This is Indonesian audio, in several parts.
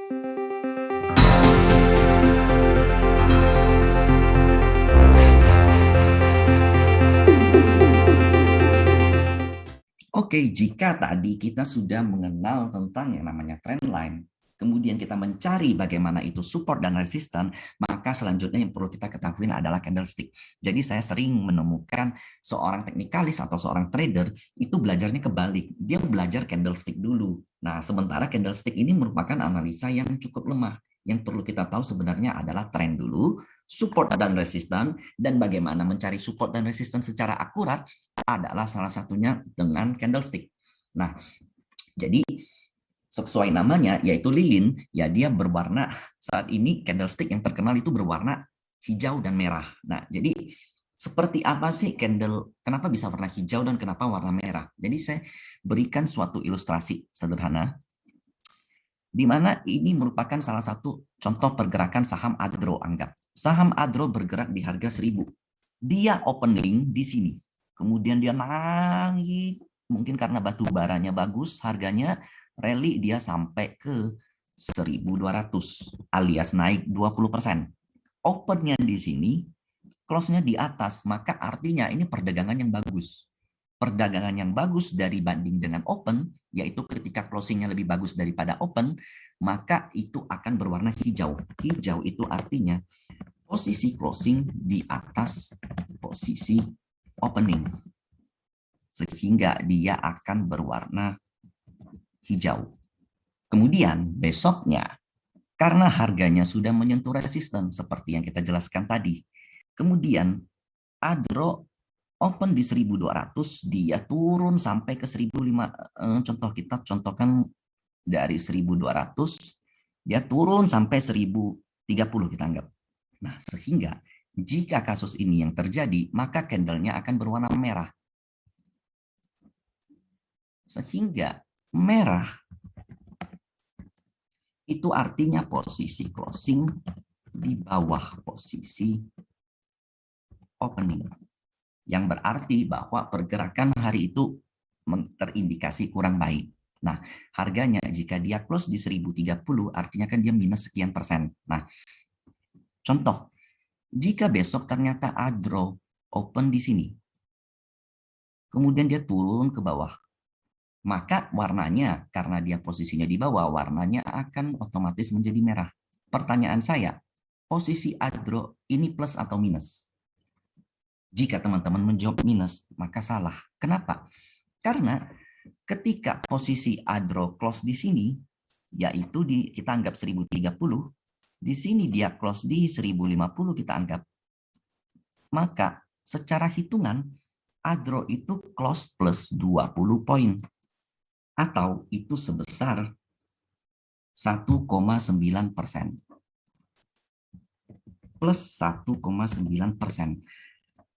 Oke, jika tadi kita sudah mengenal tentang yang namanya trendline, kemudian kita mencari bagaimana itu support dan resisten, maka selanjutnya yang perlu kita ketahui adalah candlestick. Jadi saya sering menemukan seorang teknikalis atau seorang trader itu belajarnya kebalik. Dia belajar candlestick dulu. Nah, sementara candlestick ini merupakan analisa yang cukup lemah. Yang perlu kita tahu sebenarnya adalah trend dulu, support dan resisten, dan bagaimana mencari support dan resisten secara akurat adalah salah satunya dengan candlestick. Nah, jadi sesuai namanya yaitu lilin, ya dia berwarna saat ini candlestick yang terkenal itu berwarna hijau dan merah. Nah, jadi seperti apa sih candle, kenapa bisa warna hijau dan kenapa warna merah? Jadi saya berikan suatu ilustrasi sederhana, di mana ini merupakan salah satu contoh pergerakan saham Adro, anggap. Saham Adro bergerak di harga 1000. Dia opening di sini. Kemudian dia naik, mungkin karena batu baranya bagus, harganya rally dia sampai ke 1200 alias naik 20%. Opennya di sini, close-nya di atas, maka artinya ini perdagangan yang bagus. Perdagangan yang bagus dari banding dengan open, yaitu ketika closing-nya lebih bagus daripada open, maka itu akan berwarna hijau. Hijau itu artinya posisi closing di atas posisi opening, sehingga dia akan berwarna hijau. Kemudian besoknya, karena harganya sudah menyentuh resisten seperti yang kita jelaskan tadi, kemudian Adro open di 1200, dia turun sampai ke 1500. Contoh kita contohkan dari 1200, dia turun sampai 1030 kita anggap. Nah, sehingga jika kasus ini yang terjadi, maka candlenya akan berwarna merah. Sehingga merah itu artinya posisi closing di bawah posisi opening. Yang berarti bahwa pergerakan hari itu terindikasi kurang baik. Nah, harganya jika dia close di 1030, artinya kan dia minus sekian persen. Nah, contoh, jika besok ternyata Adro open di sini, kemudian dia turun ke bawah, maka warnanya, karena dia posisinya di bawah, warnanya akan otomatis menjadi merah. Pertanyaan saya, posisi Adro ini plus atau minus? Jika teman-teman menjawab minus, maka salah. Kenapa? Karena ketika posisi Adro close di sini, yaitu kita anggap 1030, di sini dia close di 1050 kita anggap, maka secara hitungan Adro itu close plus 20 poin, atau itu sebesar 1,9%. Plus 1,9%.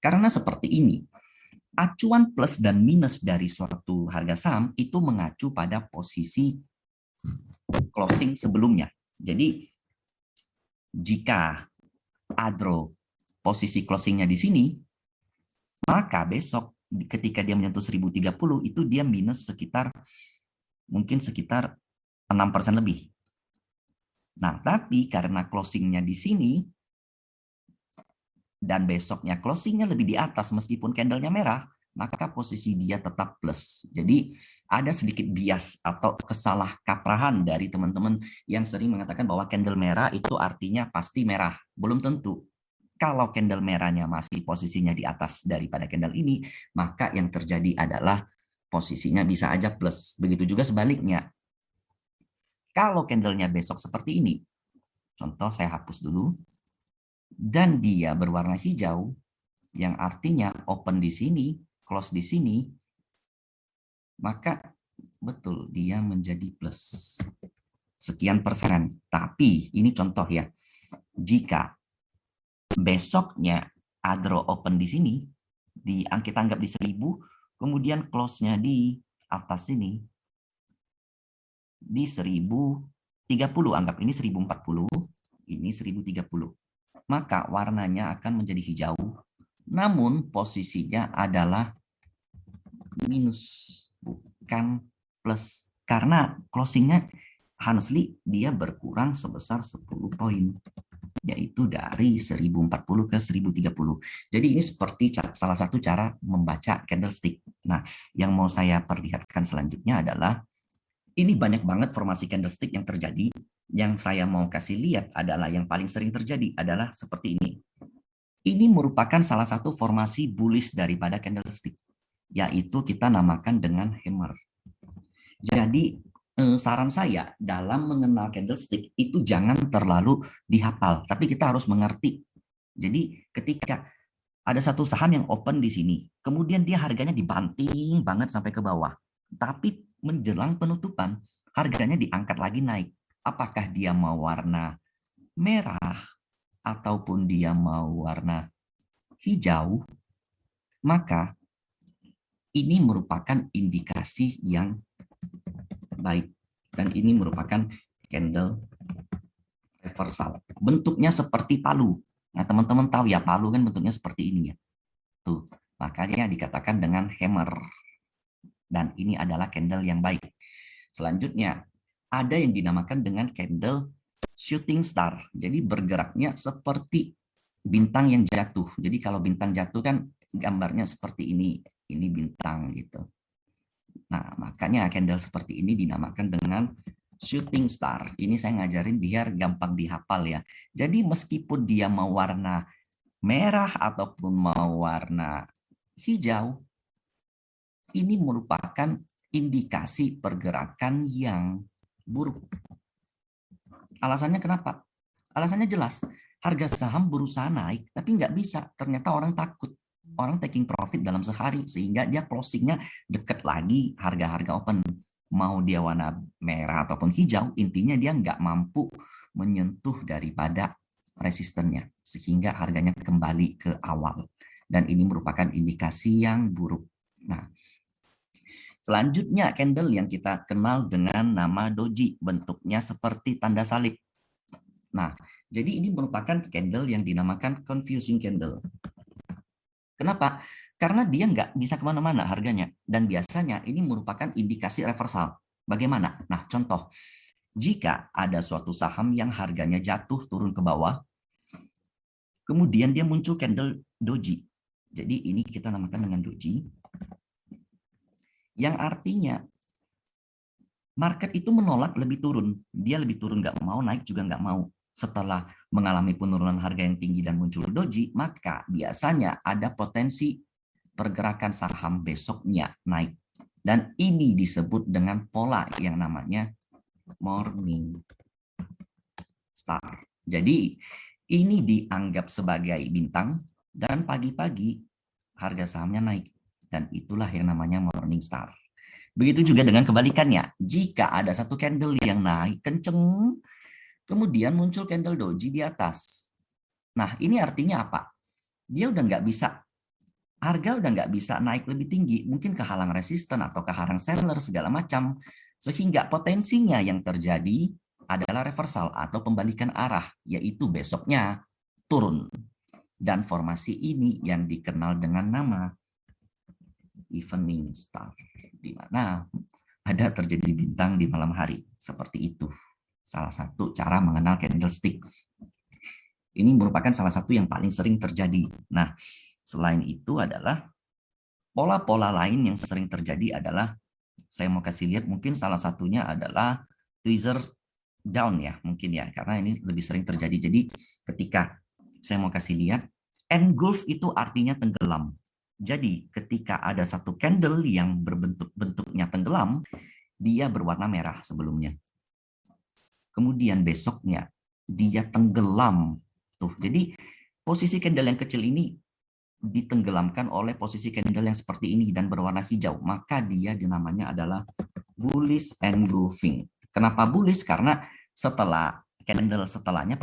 Karena seperti ini, acuan plus dan minus dari suatu harga saham itu mengacu pada posisi closing sebelumnya. Jadi, jika Adro posisi closingnya di sini, maka besok ketika dia menyentuh 1030 itu dia minus sekitar 6% lebih. Nah, tapi karena closingnya di sini dan besoknya closingnya lebih di atas meskipun candlenya merah, maka posisi dia tetap plus. Jadi ada sedikit bias atau kesalah kaprahan dari teman-teman yang sering mengatakan bahwa candle merah itu artinya pasti merah. Belum tentu. Kalau candle merahnya masih posisinya di atas daripada candle ini, maka yang terjadi adalah posisinya bisa aja plus. Begitu juga sebaliknya. Kalau candlenya besok seperti ini, contoh saya hapus dulu, dan dia berwarna hijau, yang artinya open di sini, close di sini, maka betul dia menjadi plus sekian persen. Tapi ini contoh ya, jika besoknya Adro open di sini, kita anggap di 1000, kemudian close-nya di atas sini, di 1030, anggap ini 1040, ini 1030. Maka warnanya akan menjadi hijau, namun posisinya adalah minus, bukan plus. Karena closingnya honestly dia berkurang sebesar 10 poin, yaitu dari 1040 ke 1030. Jadi ini seperti salah satu cara membaca candlestick. Nah, yang mau saya perlihatkan selanjutnya adalah ini banyak banget formasi candlestick yang terjadi. Yang saya mau kasih lihat adalah yang paling sering terjadi adalah seperti ini. Ini merupakan salah satu formasi bullish daripada candlestick, yaitu kita namakan dengan hammer. Jadi saran saya dalam mengenal candlestick itu jangan terlalu dihafal, tapi kita harus mengerti. Jadi ketika ada satu saham yang open di sini, kemudian dia harganya dibanting banget sampai ke bawah, tapi menjelang penutupan harganya diangkat lagi naik. Apakah dia mau warna merah ataupun dia mau warna hijau, maka ini merupakan indikasi yang baik. Dan ini merupakan candle reversal. Bentuknya seperti palu. Nah, teman-teman tahu ya, palu kan bentuknya seperti ini ya. Tuh, makanya dikatakan dengan hammer. Dan ini adalah candle yang baik. Selanjutnya, ada yang dinamakan dengan candle shooting star. Jadi bergeraknya seperti bintang yang jatuh. Jadi kalau bintang jatuh kan gambarnya seperti ini bintang gitu. Nah, makanya candle seperti ini dinamakan dengan shooting star. Ini saya ngajarin biar gampang dihafal ya. Jadi meskipun dia mau warna merah ataupun mau warna hijau, ini merupakan indikasi pergerakan yang buruk. Alasannya kenapa? Alasannya jelas. Harga saham berusaha naik, tapi nggak bisa. Ternyata orang takut. Orang taking profit dalam sehari, sehingga dia closingnya deket lagi harga-harga open. Mau dia warna merah ataupun hijau, intinya dia nggak mampu menyentuh daripada resistennya, sehingga harganya kembali ke awal. Dan ini merupakan indikasi yang buruk. Nah, selanjutnya candle yang kita kenal dengan nama doji, bentuknya seperti tanda salib. Nah, jadi ini merupakan candle yang dinamakan confusing candle. Kenapa? Karena dia nggak bisa kemana-mana harganya. Dan biasanya ini merupakan indikasi reversal. Bagaimana? Nah, contoh. Jika ada suatu saham yang harganya jatuh turun ke bawah, kemudian dia muncul candle doji. Jadi ini kita namakan dengan doji. Yang artinya market itu menolak lebih turun. Dia lebih turun nggak mau, naik juga nggak mau. Setelah mengalami penurunan harga yang tinggi dan muncul doji, maka biasanya ada potensi pergerakan saham besoknya naik. Dan ini disebut dengan pola yang namanya morning star. Jadi ini dianggap sebagai bintang dan pagi-pagi harga sahamnya naik. Dan itulah yang namanya morning star. Begitu juga dengan kebalikannya. Jika ada satu candle yang naik kenceng, kemudian muncul candle doji di atas. Nah, ini artinya apa? Dia udah nggak bisa, harga udah nggak bisa naik lebih tinggi, mungkin kehalang resisten atau kehalang seller segala macam, sehingga potensinya yang terjadi adalah reversal atau pembalikan arah, yaitu besoknya turun. Dan formasi ini yang dikenal dengan nama evening star, di mana ada terjadi bintang di malam hari. Seperti itu. Salah satu cara mengenal candlestick. Ini merupakan salah satu yang paling sering terjadi. Nah, selain itu adalah pola-pola lain yang sering terjadi adalah, saya mau kasih lihat mungkin salah satunya adalah tweezer down ya, mungkin ya, karena ini lebih sering terjadi. Jadi ketika saya mau kasih lihat, engulf itu artinya tenggelam. Jadi ketika ada satu candle yang bentuknya tenggelam, dia berwarna merah sebelumnya. Kemudian besoknya dia tenggelam. Tuh, jadi posisi candle yang kecil ini ditenggelamkan oleh posisi candle yang seperti ini dan berwarna hijau, maka dia namanya adalah bullish engulfing. Kenapa bullish? Karena setelah candle setelahnya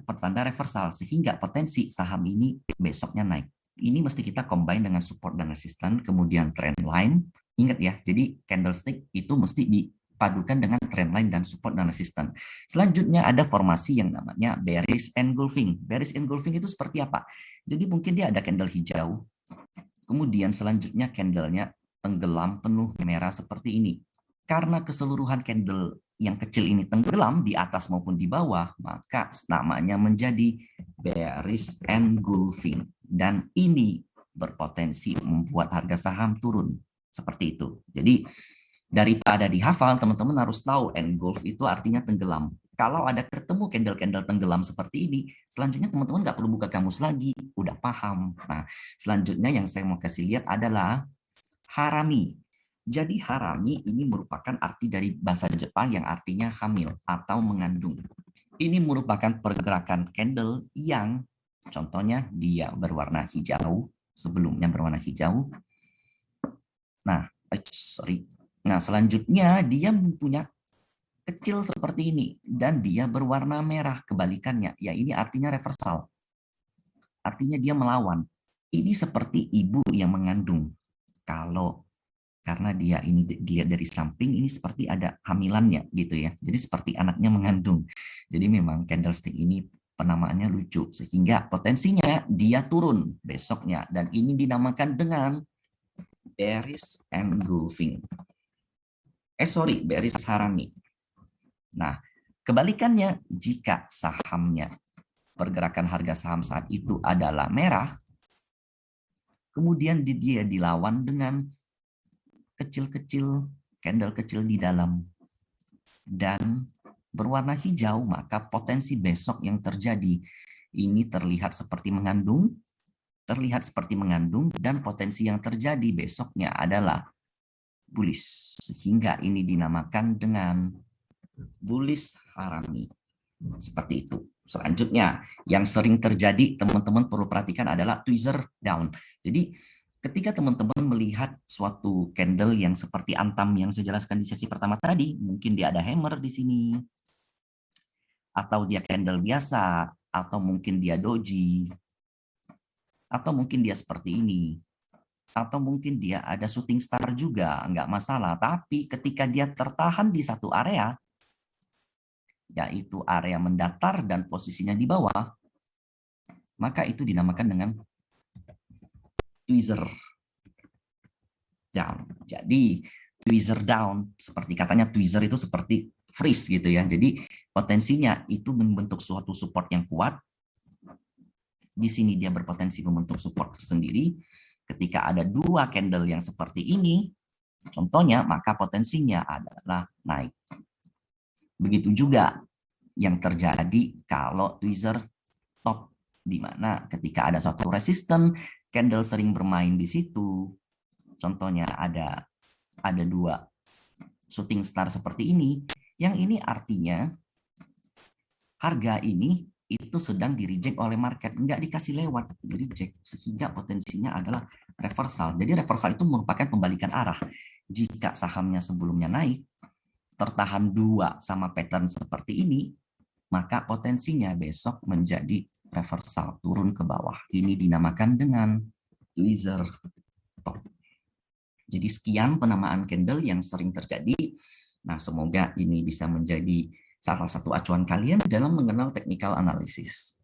pertanda reversal, sehingga potensi saham ini besoknya naik. Ini mesti kita combine dengan support dan resistance, kemudian trend line. Ingat ya, jadi candlestick itu mesti dipadukan dengan trend line dan support dan resistance. Selanjutnya ada formasi yang namanya bearish engulfing. Bearish engulfing itu seperti apa? Jadi mungkin dia ada candle hijau, kemudian selanjutnya candlenya tenggelam penuh merah seperti ini. Karena keseluruhan candle yang kecil ini tenggelam di atas maupun di bawah, maka namanya menjadi bearish engulfing. Dan ini berpotensi membuat harga saham turun. Seperti itu. Jadi daripada dihafal, teman-teman harus tahu engulf itu artinya tenggelam. Kalau ada ketemu candle-candle tenggelam seperti ini, selanjutnya teman-teman nggak perlu buka kamus lagi, udah paham. Nah, selanjutnya yang saya mau kasih lihat adalah harami. Jadi harami ini merupakan arti dari bahasa Jepang yang artinya hamil atau mengandung. Ini merupakan pergerakan candle yang contohnya dia berwarna hijau, sebelumnya berwarna hijau. Nah, selanjutnya dia punya kecil seperti ini dan dia berwarna merah, kebalikannya. Ya, ini artinya reversal. Artinya dia melawan. Ini seperti ibu yang mengandung. Karena dia dari samping, ini seperti ada hamilannya gitu ya. Jadi seperti anaknya mengandung. Jadi memang candlestick ini penamaannya lucu, sehingga potensinya dia turun besoknya, dan ini dinamakan dengan bearish engulfing. Bearish harami. Nah, kebalikannya, jika sahamnya, pergerakan harga saham saat itu adalah merah, kemudian dia dilawan dengan kecil-kecil, candle kecil di dalam, dan berwarna hijau, maka potensi besok yang terjadi ini terlihat seperti mengandung, dan potensi yang terjadi besoknya adalah bullish, sehingga ini dinamakan dengan bullish harami. Seperti itu. Selanjutnya, yang sering terjadi teman-teman perlu perhatikan adalah tweezer down. Jadi ketika teman-teman melihat suatu candle yang seperti antam yang saya jelaskan di sesi pertama tadi, mungkin dia ada hammer di sini, atau dia candle biasa, atau mungkin dia doji, atau mungkin dia seperti ini, atau mungkin dia ada shooting star juga, nggak masalah. Tapi ketika dia tertahan di satu area, yaitu area mendatar dan posisinya di bawah, maka itu dinamakan dengan tweezer down. Jadi tweezer down, seperti katanya tweezer itu seperti freeze gitu ya. Jadi potensinya itu membentuk suatu support yang kuat. Di sini dia berpotensi membentuk support sendiri. Ketika ada dua candle yang seperti ini, contohnya, maka potensinya adalah naik. Begitu juga yang terjadi kalau tweezer top, di mana ketika ada suatu resisten, candle sering bermain di situ. Contohnya ada dua shooting star seperti ini, yang ini artinya harga ini itu sedang di-reject oleh market, nggak dikasih lewat, di-reject, sehingga potensinya adalah reversal. Jadi reversal itu merupakan pembalikan arah. Jika sahamnya sebelumnya naik, tertahan dua sama pattern seperti ini, maka potensinya besok menjadi reversal, turun ke bawah. Ini dinamakan dengan tweezer top. Jadi sekian penamaan candle yang sering terjadi. Nah, semoga ini bisa menjadi salah satu acuan kalian dalam mengenal technical analysis.